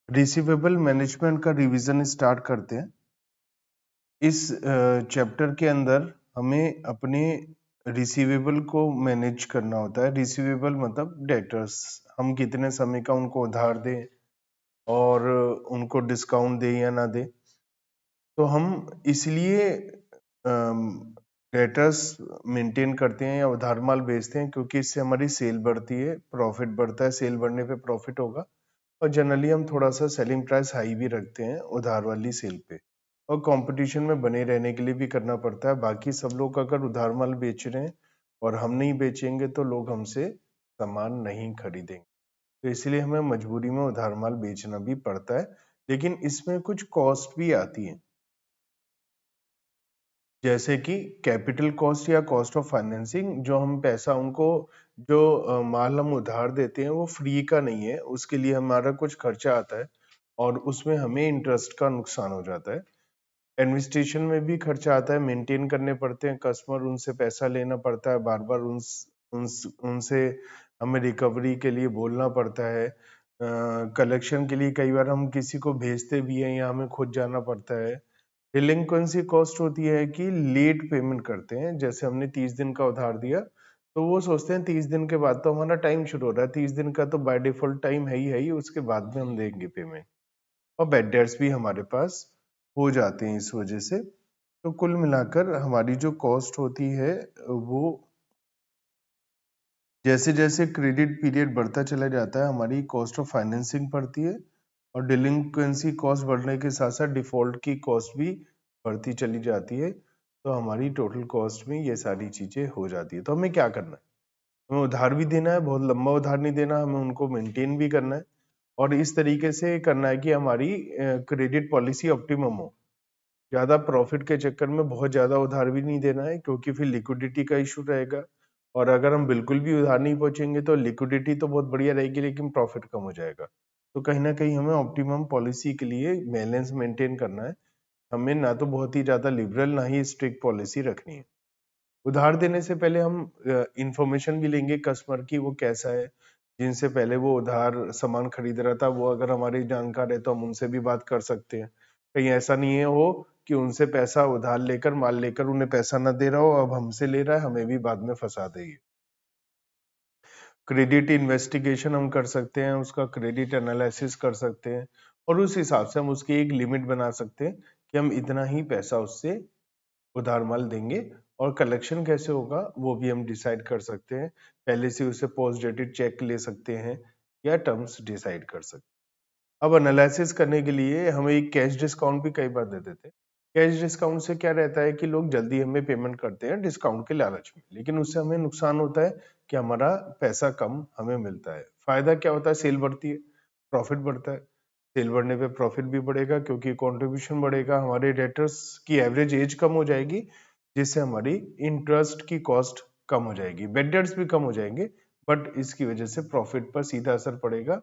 Receivable management का revision start करते हैं। इस चैप्टर के अंदर हमें अपने रिसीवेबल को मैनेज करना होता है। रिसीवेबल मतलब डेटर्स, हम कितने समय का उनको उधार दें और उनको डिस्काउंट दें या ना दें। तो हम इसलिए डेटर्स मेंटेन करते हैं या उधार माल बेचते हैं क्योंकि इससे हमारी सेल बढ़ती है, प्रॉफिट बढ़ता है। सेल बढ़ने पे प्रॉफिट होगा और जनरली हम थोड़ा सा सेलिंग प्राइस हाई भी रखते हैं उधार वाली सेल पे, और कंपटीशन में बने रहने के लिए भी करना पड़ता है। बाकी सब लोग अगर उधार माल बेच रहे हैं और हम नहीं बेचेंगे तो लोग हमसे सामान नहीं खरीदेंगे, तो इसलिए हमें मजबूरी में उधार माल बेचना भी पड़ता है। लेकिन इसमें कुछ कॉस्ट भी आती है, जैसे कि कैपिटल कॉस्ट या कॉस्ट ऑफ फाइनेंसिंग। जो हम पैसा उनको, जो माल हम उधार देते हैं वो फ्री का नहीं है, उसके लिए हमारा कुछ खर्चा आता है और उसमें हमें इंटरेस्ट का नुकसान हो जाता है। एडमिनिस्ट्रेशन में भी खर्चा आता है, मेंटेन करने पड़ते हैं कस्टमर, उनसे पैसा लेना पड़ता है बार बार, उनसे हमें रिकवरी के लिए बोलना पड़ता है। कलेक्शन के लिए कई बार हम किसी को भेजते भी हैं या हमें खुद जाना पड़ता है। डिलिंक्वेंसी कॉस्ट होती है कि लेट पेमेंट करते हैं, जैसे हमने 30 दिन का उधार दिया तो वो सोचते हैं 30 दिन के बाद तो हमारा टाइम शुरू हो रहा है, 30 दिन का तो बाय डिफॉल्ट टाइम है ही, उसके बाद में हम देंगे पेमेंट। और बैड डेट्स भी हमारे पास हो जाते हैं इस वजह से। तो कुल मिलाकर हमारी जो कॉस्ट होती है वो जैसे जैसे क्रेडिट पीरियड बढ़ता चला जाता है हमारी कॉस्ट ऑफ फाइनेंसिंग बढ़ती है, और डिलिंक्वेंसी कॉस्ट बढ़ने के साथ साथ डिफॉल्ट की कॉस्ट भी बढ़ती चली जाती है। तो हमारी टोटल कॉस्ट में ये सारी चीजें हो जाती है। तो हमें क्या करना है? हमें उधार भी देना है, बहुत लंबा उधार नहीं देना, हमें उनको मेंटेन भी करना है और इस तरीके से करना है कि हमारी क्रेडिट पॉलिसी ऑप्टिमम हो। ज्यादा प्रॉफिट के चक्कर में बहुत ज्यादा उधार भी नहीं देना है क्योंकि फिर लिक्विडिटी का इशू रहेगा, और अगर हम बिल्कुल भी उधार नहीं पहुंचेंगे तो लिक्विडिटी तो बहुत बढ़िया रहेगी लेकिन प्रॉफिट कम हो जाएगा। तो कहीं ना कहीं हमें ऑप्टिमम पॉलिसी के लिए बैलेंस मेंटेन करना है। हमें ना तो बहुत ही ज्यादा लिबरल ना ही स्ट्रिक्ट पॉलिसी रखनी है। उधार देने से पहले हम इंफॉर्मेशन भी लेंगे कस्टमर की, वो कैसा है, जिनसे पहले वो उधार सामान खरीद रहा था वो अगर हमारे जानकार है तो हम उनसे भी बात कर सकते हैं। कहीं ऐसा नहीं है हो कि उनसे पैसा उधार लेकर माल लेकर उन्हें पैसा न दे रहा हो, अब हमसे ले रहा है, हमें भी बाद में फंसा देगी। क्रेडिट इन्वेस्टिगेशन हम कर सकते हैं, उसका क्रेडिट एनालिसिस कर सकते हैं और उस हिसाब से हम उसकी एक लिमिट बना सकते हैं कि हम इतना ही पैसा उससे उधार माल देंगे। और कलेक्शन कैसे होगा वो भी हम डिसाइड कर सकते हैं, पहले से उसे पोस्ट डेटेड चेक ले सकते हैं या टर्म्स डिसाइड कर सकते हैं। अब एनालिसिस करने के लिए हमें एक कैश डिस्काउंट भी कई बार दे देते हैं। कैश डिस्काउंट से क्या रहता है कि लोग जल्दी हमें पेमेंट करते हैं डिस्काउंट के लालच में, लेकिन उससे हमें नुकसान होता है कि हमारा पैसा कम हमें मिलता है। फायदा क्या होता है? सेल बढ़ती है, प्रॉफिट बढ़ता है। सेल बढ़ने पे प्रॉफिट भी बढ़ेगा क्योंकि कंट्रीब्यूशन बढ़ेगा, हमारे डेटर्स की एवरेज एज कम हो जाएगी जिससे हमारी इंटरेस्ट की कॉस्ट कम हो जाएगी, बेड डेट्स भी कम हो जाएंगे, बट इसकी वजह से प्रॉफिट पर सीधा असर पड़ेगा,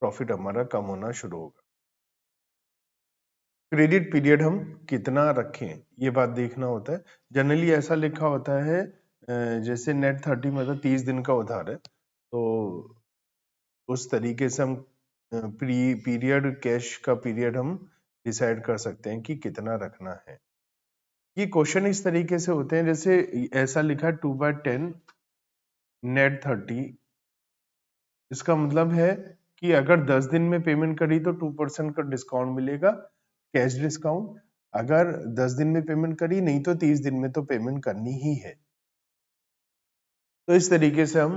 प्रॉफिट हमारा कम होना शुरू होगा। क्रेडिट पीरियड हम कितना रखें ये बात देखना होता है। जनरली ऐसा लिखा होता है जैसे नेट 30 मतलब 30 दिन का उधार है, तो उस तरीके से हम प्री पीरियड कैश का पीरियड हम डिसाइड कर सकते हैं कि कितना रखना है। ये क्वेश्चन इस तरीके से होते हैं, जैसे ऐसा लिखा 2/10 नेट 30, इसका मतलब है कि अगर 10 दिन में पेमेंट करी तो 2% का डिस्काउंट मिलेगा, कैश डिस्काउंट। अगर 10 दिन में पेमेंट करी नहीं तो 30 दिन में तो पेमेंट करनी ही है। तो इस तरीके से हम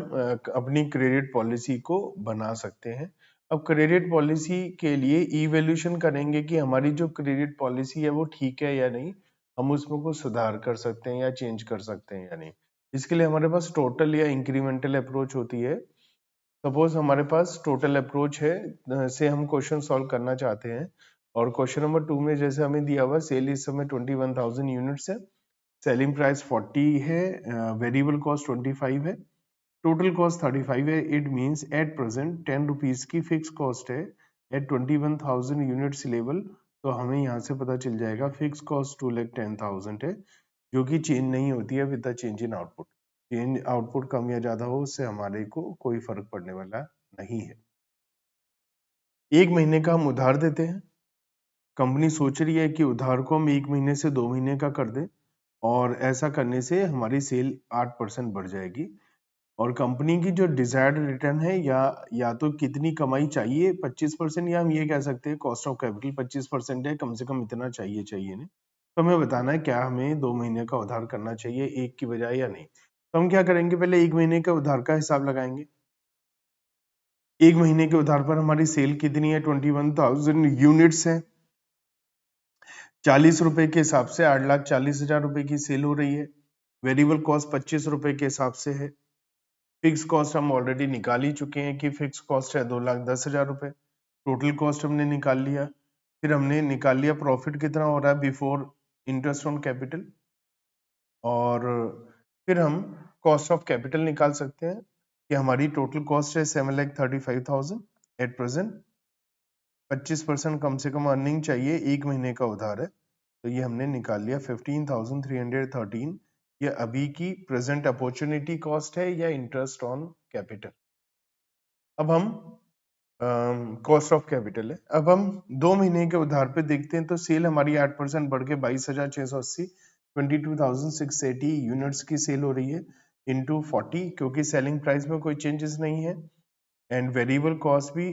अपनी क्रेडिट पॉलिसी को बना सकते हैं। अब क्रेडिट पॉलिसी के लिए इवैल्यूएशन करेंगे कि हमारी जो क्रेडिट पॉलिसी है वो ठीक है या नहीं, हम उसमें कुछ सुधार कर सकते हैं या चेंज कर सकते हैं या नहीं। इसके लिए हमारे पास टोटल या इंक्रीमेंटल अप्रोच होती है। सपोज हमारे पास टोटल अप्रोच है से हम क्वेश्चन सॉल्व करना चाहते हैं, और क्वेश्चन नंबर 2 में जैसे हमें दिया हुआ सेल इस समय 21,000 यूनिट्स है, सेलिंग प्राइस 40 है, वेरिएबल कॉस्ट 25 है, टोटल कॉस्ट 35 है। It means at present 10 rupees की फिक्स कॉस्ट है एट 21,000 यूनिट्स लेवल। तो हमें यहाँ से पता चल जाएगा फिक्स कॉस्ट 2,10,000 है, जो कि चेंज नहीं होती है with the change in output. Change output कम या ज्यादा हो उससे हमारे को कोई फर्क पड़ने वाला नहीं है। 1 महीने का हम उधार देते हैं, कंपनी सोच रही है कि उधार को हम 1 महीने से 2 महीने का कर दें और ऐसा करने से हमारी सेल 8% बढ़ जाएगी और कंपनी की जो डिजायर्ड रिटर्न है या तो कितनी कमाई चाहिए 25%, या हम ये कह सकते हैं कॉस्ट ऑफ कैपिटल 25% है, कम से कम इतना चाहिए नहीं। तो हमें बताना है क्या हमें 2 महीने का उधार करना चाहिए एक की बजाय या नहीं। तो हम क्या करेंगे, पहले 1 महीने के उधार का हिसाब लगाएंगे। 1 महीने के उधार पर हमारी सेल कितनी है, 21,000 यूनिट्स है। 40 रुपए के हिसाब से 8,40,000 रुपए की सेल हो रही है। वेरिएबल कॉस्ट 25 रुपए के हिसाब से है। फिक्स कॉस्ट हम ऑलरेडी निकाल ही चुके हैं कि फिक्स कॉस्ट है 2,10,000 रुपए। टोटल कॉस्ट हमने निकाल लिया। फिर हमने निकाल लिया प्रॉफिट कितना हो रहा है बिफोर इंटरेस्ट ऑन कैपिटल, और फिर हम कॉस्ट ऑफ कैपिटल निकाल सकते हैं कि हमारी टोटल कॉस्ट है 7,35,000 एट प्रेजेंट। 25% कम से कम अर्निंग चाहिए, 1 महीने का उधार है, तो ये हमने निकाल लिया 15,313। ये अभी की प्रेजेंट अपॉर्चुनिटी कॉस्ट है या इंटरेस्ट ऑन कैपिटल। अब हम कॉस्ट ऑफ कैपिटल है। अब हम 2 महीने के उधार पे देखते हैं तो सेल हमारी 8% बढ़ के 22,680 22,680 यूनिट्स की सेल हो रही है इनटू 40, क्योंकि सेलिंग प्राइस में कोई चेंजेस नहीं है एंड वेरिएबल कॉस्ट भी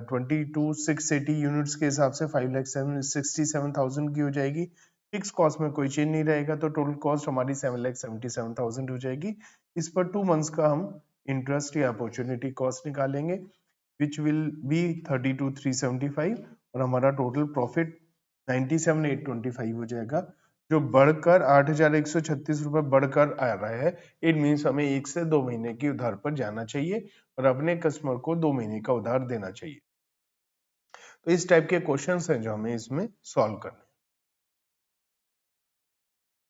22,680 यूनिट्स के हिसाब से 5,67,000 की हो जाएगी। फिक्स कॉस्ट में कोई चेंज नहीं रहेगा, तो टोटल कॉस्ट हमारी 7,77,000 हो जाएगी। इस पर 2 मंथ्स का हम इंटरेस्ट या अपॉर्चुनिटी कॉस्ट निकालेंगे which will be 32,375 और हमारा टोटल प्रॉफिट 97,825 हो जाएगा, जो बढ़कर 8,136 रुपए बढ़कर आ रहा है। इट मीन्स हमें 1 से 2 महीने की उधार पर जाना चाहिए और अपने कस्टमर को 2 महीने का उधार देना चाहिए। तो इस टाइप के क्वेश्चंस हैं जो हमें इसमें सॉल्व करने हैं।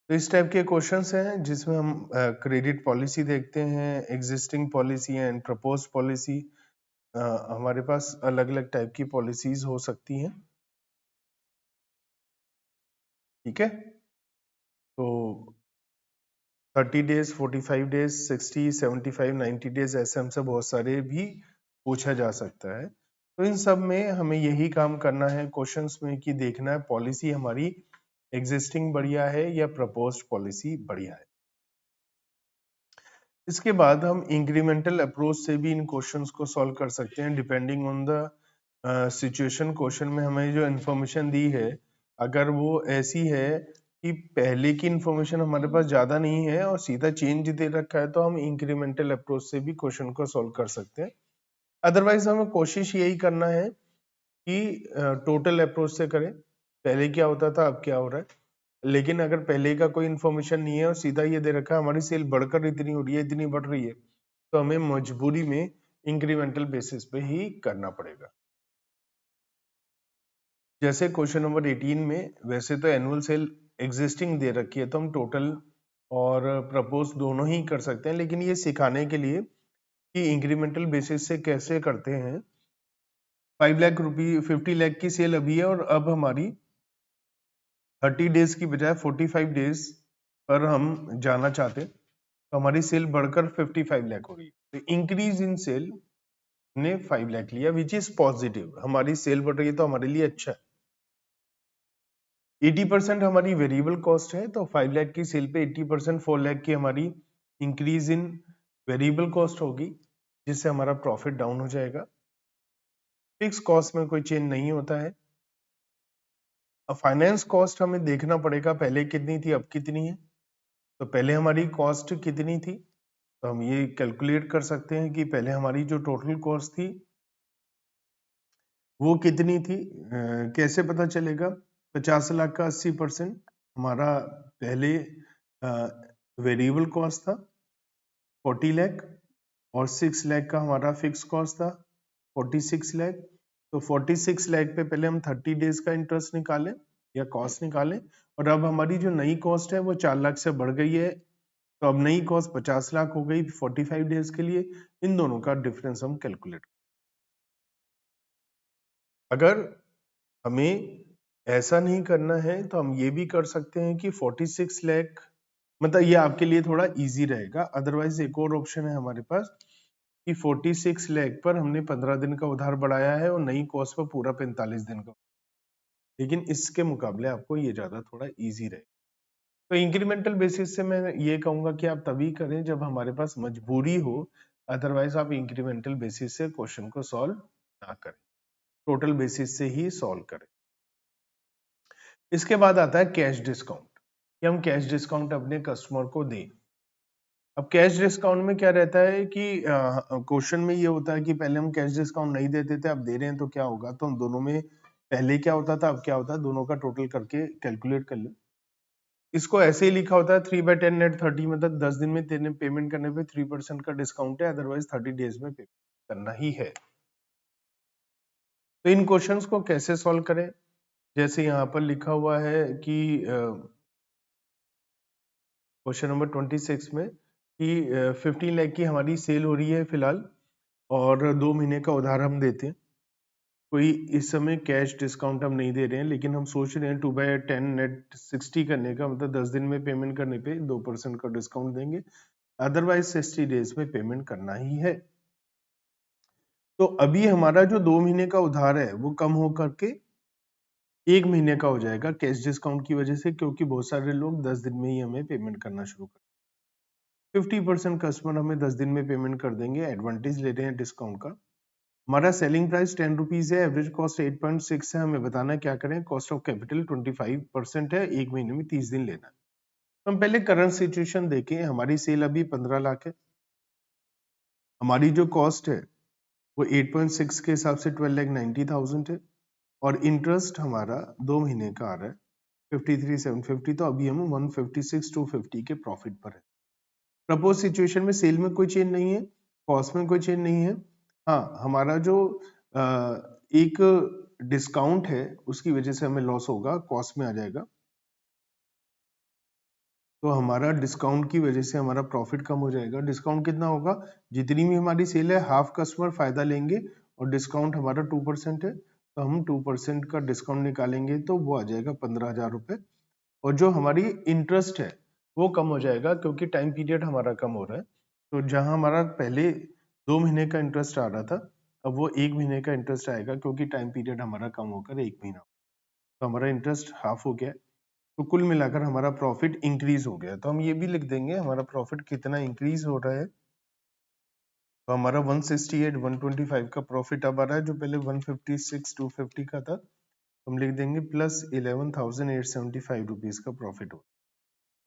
तो इस टाइप के क्वेश्चंस हैं जिसमें हम क्रेडिट पॉलिसी देखते हैं, existing policy and proposed policy. हमारे पास अलग अलग टाइप की पॉलिसीज हो सकती हैं, ठीक है। तो 30 डेज, 45 डेज, 60, 75, 90 डेज, ऐसे हमसे बहुत सारे भी पूछा जा सकता है। तो इन सब में हमें यही काम करना है क्वेश्चंस में कि देखना है पॉलिसी हमारी एग्जिस्टिंग बढ़िया है या प्रपोज्ड पॉलिसी बढ़िया है। इसके बाद हम इंक्रीमेंटल अप्रोच से भी इन क्वेश्चंस को सॉल्व कर सकते हैं depending on the situation. Question में हमें जो इन्फॉर्मेशन दी है अगर वो ऐसी है कि पहले की इन्फॉर्मेशन हमारे पास ज्यादा नहीं है और सीधा चेंज दे रखा है, तो हम इंक्रीमेंटल अप्रोच से भी क्वेश्चन को सॉल्व कर सकते हैं। अदरवाइज हमें कोशिश यही करना है कि टोटल अप्रोच से करें, पहले क्या होता था अब क्या हो रहा है। लेकिन अगर पहले का कोई इन्फॉर्मेशन नहीं है और सीधा ये दे रखा है हमारी सेल बढ़कर इतनी हो रही है, इतनी बढ़ रही है, तो हमें मजबूरी में इंक्रीमेंटल बेसिस पे ही करना पड़ेगा। जैसे क्वेश्चन नंबर 18 में वैसे तो एनुअल सेल एग्जिस्टिंग दे रखी है, तो हम टोटल और प्रपोज दोनों ही कर सकते हैं, लेकिन ये सिखाने के लिए कि इंक्रीमेंटल बेसिस से कैसे करते हैं। 5 लाख रुपए 50 लाख की सेल अभी है और अब हमारी 30 डेज की बजाय 45 डेज पर हम जाना चाहते हैं, तो हमारी सेल बढ़कर 55 लाख हो रही है। तो इंक्रीज इन सेल ने 5 लाख लिया विच इज पॉजिटिव, हमारी सेल बढ़ रही है तो हमारे लिए अच्छा है। 80% हमारी वेरिएबल कॉस्ट है, तो 5 लाख की सेल पे 80% 4 लाख की हमारी इंक्रीज इन वेरिएबल कॉस्ट होगी, जिससे हमारा प्रॉफिट डाउन हो जाएगा। फिक्स कॉस्ट में कोई चेंज नहीं होता है। अब फाइनेंस कॉस्ट हमें देखना पड़ेगा पहले कितनी थी अब कितनी है। तो पहले हमारी कॉस्ट कितनी थी, तो हम ये कैलकुलेट कर सकते हैं कि पहले हमारी जो टोटल कॉस्ट थी वो कितनी थी। कैसे पता चलेगा, 50 लाख का 80% हमारा पहले वेरिएबल कॉस्ट था 40 लाख और 6 लाख का हमारा फिक्स कॉस्ट था 46 लाख। तो 46 लाख पे पहले हम 30 डेज का इंटरेस्ट निकालें या कॉस्ट निकालें, और अब हमारी जो नई कॉस्ट है वो 4 लाख से बढ़ गई है, तो अब नई कॉस्ट 50 लाख हो गई 45 डेज के लिए। इन दोनों का डिफरेंस हम कैलकुलेट, अगर हमें ऐसा नहीं करना है तो हम ये भी कर सकते हैं कि 46 लाख, मतलब ये आपके लिए थोड़ा इजी रहेगा। अदरवाइज एक और ऑप्शन है हमारे पास कि कि 46 लाख पर हमने 15 दिन का उधार बढ़ाया है और नई कॉस्ट पर पूरा 45 दिन का, लेकिन इसके मुकाबले आपको ये ज्यादा थोड़ा इजी रहे। तो इंक्रीमेंटल बेसिस से मैं ये कहूंगा कि आप तभी करें जब हमारे पास मजबूरी हो, अदरवाइज आप इंक्रीमेंटल बेसिस से क्वेश्चन को सॉल्व ना करें, टोटल बेसिस से ही सॉल्व करें। इसके बाद आता है कैश डिस्काउंट, कि हम कैश डिस्काउंट अपने कस्टमर को दें। अब कैश डिस्काउंट में क्या रहता है कि क्वेश्चन में ये होता है कि पहले हम कैश डिस्काउंट नहीं देते थे, अब दे रहे हैं तो क्या होगा। तो हम दोनों में पहले क्या होता था, अब क्या होता है, दोनों का टोटल करके कैलकुलेट कर ले। इसको ऐसे ही लिखा होता है 3/10 नेट 30, मतलब 10 दिन में तेने पेमेंट करने पे 3% का डिस्काउंट है, अदरवाइज 30 डेज में पेमेंट करना ही है। तो इन क्वेश्चंस को कैसे सॉल्व करें, जैसे यहाँ पर लिखा हुआ है कि क्वेश्चन नंबर 26 में कि 15 लाख की हमारी सेल हो रही है फिलहाल और 2 महीने का उधार हम देते हैं। कोई इस समय कैश डिस्काउंट हम नहीं दे रहे हैं, लेकिन हम सोच रहे हैं 2/10 नेट 60 करने का, मतलब 10 दिन में पेमेंट करने पे 2% का डिस्काउंट देंगे, अदरवाइज 60 डेज में पेमेंट करना ही है। तो अभी हमारा जो 2 महीने का उधार है वो कम हो करके 1 महीने का हो जाएगा कैश डिस्काउंट की वजह से, क्योंकि बहुत सारे लोग 10 दिन में ही हमें पेमेंट करना शुरू कर, 50% कस्टमर हमें 10 दिन में पेमेंट कर देंगे, एडवांटेज ले रहे हैं डिस्काउंट का। हमारा सेलिंग प्राइस 10 रुपीज है, एवरेज कॉस्ट 8.6 है, हमें बताना है क्या करें। कॉस्ट ऑफ कैपिटल 25% है, 1 महीने में 30 दिन लेना है। तो हम पहले करंट सिचुएशन देखें, हमारी सेल अभी 15 लाख है, हमारी जो कॉस्ट है वो 8.6 के हिसाब से 12,90,000 है, और इंटरेस्ट हमारा 2 महीने का आ रहा है 53,750, तो अभी हम 156,250 के प्रॉफिट पर है। प्रपोज सिचुएशन में सेल में कोई चेंज नहीं है, कॉस्ट में कोई चेंज नहीं है। हाँ, हमारा जो एक डिस्काउंट है उसकी वजह से हमें लॉस होगा, कॉस्ट में आ जाएगा। तो हमारा डिस्काउंट की वजह से हमारा प्रॉफिट कम हो जाएगा। डिस्काउंट कितना होगा, जितनी भी हमारी सेल है हाफ कस्टमर फायदा लेंगे, और डिस्काउंट हमारा 2% है, तो हम 2% का डिस्काउंट निकालेंगे तो वो आ जाएगा 15,000 रुपए। और जो हमारी इंटरेस्ट है वो कम हो जाएगा, क्योंकि टाइम पीरियड हमारा कम हो रहा है। तो जहां हमारा पहले 2 महीने का इंटरेस्ट आ रहा था, अब वो 1 महीने का इंटरेस्ट आएगा, क्योंकि टाइम पीरियड हमारा कम होकर 1 महीना, तो हमारा इंटरेस्ट हाफ हो गया। तो कुल मिलाकर हमारा प्रॉफिट इंक्रीज हो गया। तो हम ये भी लिख देंगे हमारा प्रॉफिट कितना इंक्रीज हो रहा है। तो हमारा 168 125 का प्रॉफिट अब आ रहा है, जो पहले 156 250 का था। हम लिख देंगे प्लस 11,875 रुपीज का प्रॉफिट हो।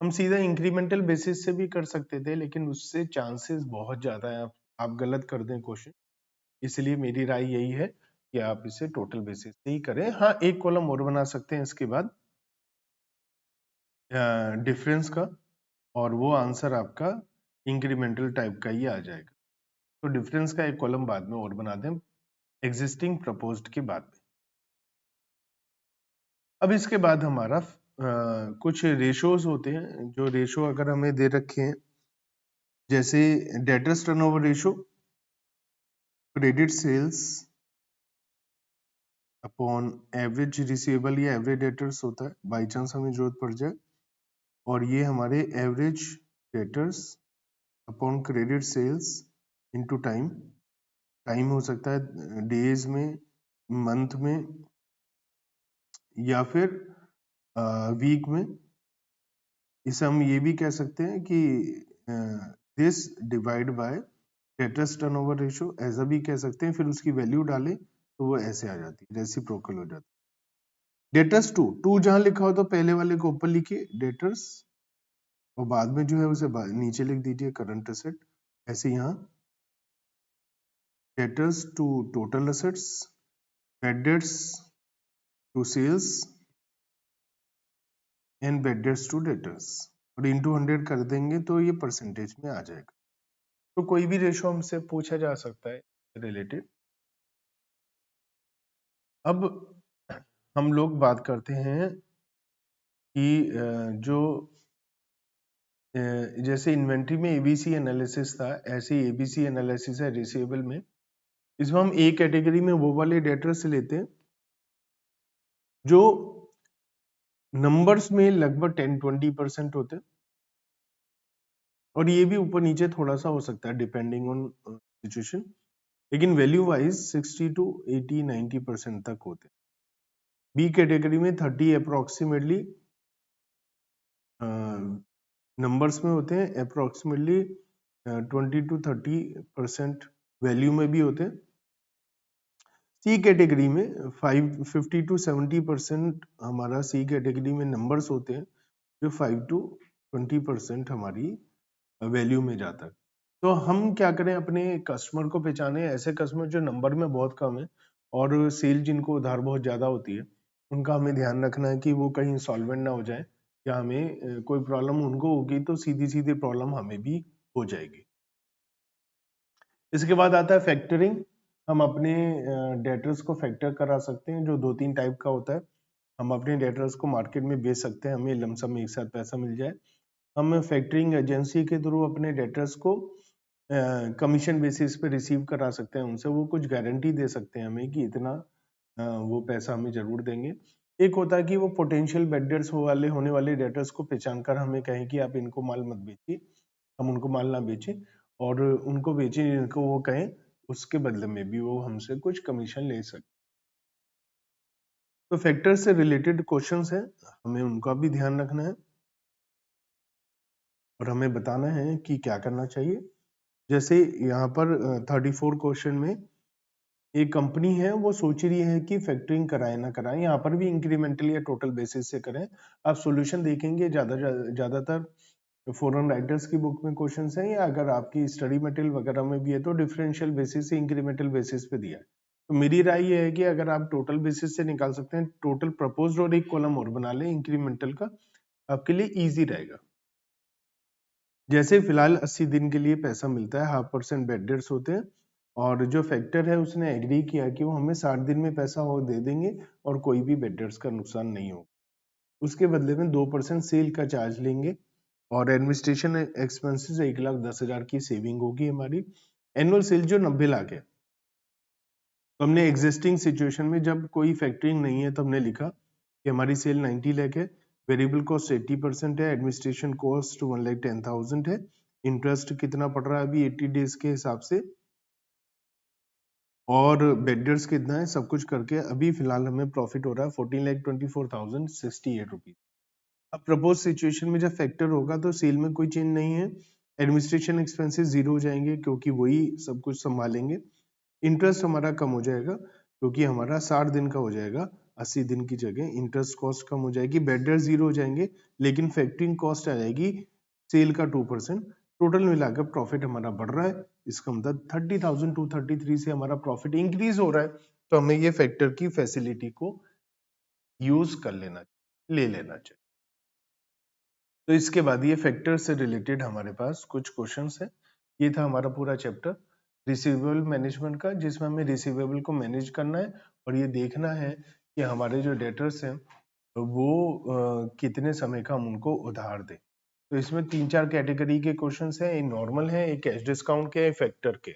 हम सीधा इंक्रीमेंटल बेसिस से भी कर सकते थे, लेकिन उससे चांसेस बहुत ज्यादा है आप गलत कर दें क्वेश्चन, इसलिए मेरी राय यही है कि आप इसे टोटल बेसिस से ही करें। हाँ, एक कॉलम और बना सकते हैं इसके बाद डिफरेंस का, और वो आंसर आपका इंक्रीमेंटल टाइप का ही आ जाएगा। तो डिफरेंस का एक कॉलम बाद में और बना दें एग्जिस्टिंग प्रपोज्ड के बाद में। अब इसके बाद हमारा कुछ रेशोज होते हैं, जो रेशो अगर हमें दे रखे हैं, जैसे debtors turnover ratio, credit sales upon average receivable या एवरेज डेटर्स होता है, बाई चांस हमें जरूरत पड़ जाए। और ये हमारे average debtors upon credit sales into time, time हो सकता है डेज में, मंथ में, या फिर वीक में। इसे हम ये भी कह सकते हैं कि this divide by debtors turnover ratio, ऐसा भी कह सकते हैं। फिर उसकी वैल्यू डालें तो वो ऐसे आ जाती है, रेसिप्रोकल हो जाती है। डेटर्स टू जहां लिखा हो तो पहले वाले को ऊपर लिखिए डेटर्स, और बाद में जो है उसे नीचे लिख दीजिए करंट एसेट। ऐसे यहाँ debtors to total assets, bad debts to sales, and bad debts to debtors, और इनटू 100 कर देंगे तो ये परसेंटेज में आ जाएगा। तो कोई भी रेशो हमसे पूछा जा सकता है रिलेटेड। अब हम लोग बात करते हैं कि जो जैसे इन्वेंट्री में एबीसी एनालिसिस था, ऐसे ही एबीसी एनालिसिस है रिसीवेबल में। इसमें हम ए कैटेगरी में वो वाले डेटर्स लेते हैं जो नंबर्स में लगभग 10-20% होते हैं, और ये भी ऊपर नीचे थोड़ा सा हो सकता है डिपेंडिंग ऑन सिचुएशन, लेकिन वैल्यू वाइज 60 to 80-90% तक होते हैं। बी कैटेगरी में 30 अप्रोक्सीमेटली नंबर्स में होते हैं, अप्रोक्सीमेटली 20 to 30% वैल्यू में भी होते हैं। सी कैटेगरी में 50 to 70% हमारा सी कैटेगरी में नंबर्स होते हैं, जो 5 to 20% हमारी वैल्यू में जाता है। तो हम क्या करें, अपने कस्टमर को पहचाने, ऐसे कस्टमर जो नंबर में बहुत कम है और सेल जिनको उधार बहुत ज्यादा होती है, उनका हमें ध्यान रखना है कि वो कहीं इंसॉल्वेंट ना हो जाए, या हमें कोई प्रॉब्लम उनको होगी तो सीधी सीधी प्रॉब्लम हमें भी हो जाएगी। इसके बाद आता है फैक्टरिंग। हम अपने डेटर्स को फैक्टर करा सकते हैं, जो 2-3 टाइप का होता है। हम अपने डेटर्स को मार्केट में बेच सकते हैं, हमें लमसम में एक साथ पैसा मिल जाए। हम फैक्टरिंग एजेंसी के थ्रू अपने डेटर्स को कमीशन बेसिस पे रिसीव करा सकते हैं, उनसे वो कुछ गारंटी दे सकते हैं हमें कि इतना वो पैसा हमें जरूर देंगे। एक होता है कि वो पोटेंशियल बेडर्स वाले होने वाले डेटर्स को पहचान कर हमें कहें कि आप इनको माल मत बेचिए, हम उनको माल ना बेचें, और उनको बेचें जिनको वो कहें, उसके बदले में भी वो हमसे कुछ कमीशन ले सकते। तो फैक्टर से रिलेटेड क्वेश्चंस हैं, हमें उनका भी ध्यान रखना है और हमें बताना है कि क्या करना चाहिए। जैसे यहाँ पर 34 क्वेश्चन में एक कंपनी है, वो सोच रही है कि फैक्टरिंग कराए ना कराए, यहाँ पर भी इंक्रीमेंटल या टोटल बेसिस से करें। आप सॉल्यूशन देखेंगे, ज्यादातर फॉरेन राइटर्स की बुक में क्वेश्चंस हैं, या अगर आपकी स्टडी मटेरियल वगैरह में भी है तो डिफरेंशियल बेसिस से इंक्रीमेंटल बेसिस पे दिया है। तो मेरी राय ये है कि अगर आप टोटल बेसिस से निकाल सकते हैं, टोटल प्रपोज्ड और एक कॉलम और बना लें इंक्रीमेंटल का, आपके लिए इजी रहेगा। जैसे फिलहाल 80 दिन के लिए पैसा मिलता है, 0.5% बेड डेट्स होते हैं, और जो फैक्टर है उसने एग्री किया कि वो हमें 60 दिन में पैसा और दे देंगे और कोई भी बेड डेट्स का नुकसान नहीं हो। उसके बदले में 2% सेल का चार्ज लेंगे, और एडमिनिस्ट्रेशन एक्सपेंसेस 1,10,000 की सेविंग होगी हमारी। एनुअल सेल जो 90 लाख है, तो हमने एग्जिस्टिंग सिचुएशन में जब कोई फैक्टरिंग नहीं है तो हमने लिखा कि हमारी सेल 90 लाख है, वेरिएबल कॉस्ट 80% है, एडमिनिस्ट्रेशन कॉस्ट 1,10,000 है, इंटरेस्ट कितना पड़ रहा है अभी 80 डेज के हिसाब से, और बेडर्स कितना है, सब कुछ करके अभी फिलहाल हमें प्रॉफिट हो रहा है 14,24,068 रुपीज। अब प्रपोज सिचुएशन में जब फैक्टर होगा तो सेल में कोई चेंज नहीं है, एडमिनिस्ट्रेशन एक्सपेंसेस जीरो हो जाएंगे क्योंकि वही सब कुछ संभालेंगे, इंटरेस्ट हमारा कम हो जाएगा क्योंकि हमारा 60 दिन का हो जाएगा, 80 दिन की जगह इंटरेस्ट कॉस्ट कम हो जाएगी, बेडर जीरो हो जाएंगे, लेकिन फैक्टरिंग कॉस्ट आ जाएगी सेल का 2%। टोटल मिलाकर प्रॉफिट हमारा बढ़ रहा है, इसका मतलब 30,233 से हमारा प्रॉफिट इंक्रीज हो रहा है। तो हमें ये फैक्टर की फैसिलिटी को यूज कर लेना, ले लेना चाहिए। तो इसके बाद ये फैक्टर से रिलेटेड हमारे पास कुछ क्वेश्चंस है। ये था हमारा पूरा चैप्टर रिसीवेबल मैनेजमेंट का, जिसमें हमें रिसीवेबल को मैनेज करना है और ये देखना है कि हमारे जो डेटर्स हैं वो कितने समय का हम उनको उधार दें। तो इसमें 3-4 कैटेगरी के क्वेश्चंस हैं, एक नॉर्मल है, एक कैश डिस्काउंट के, एक फैक्टर के।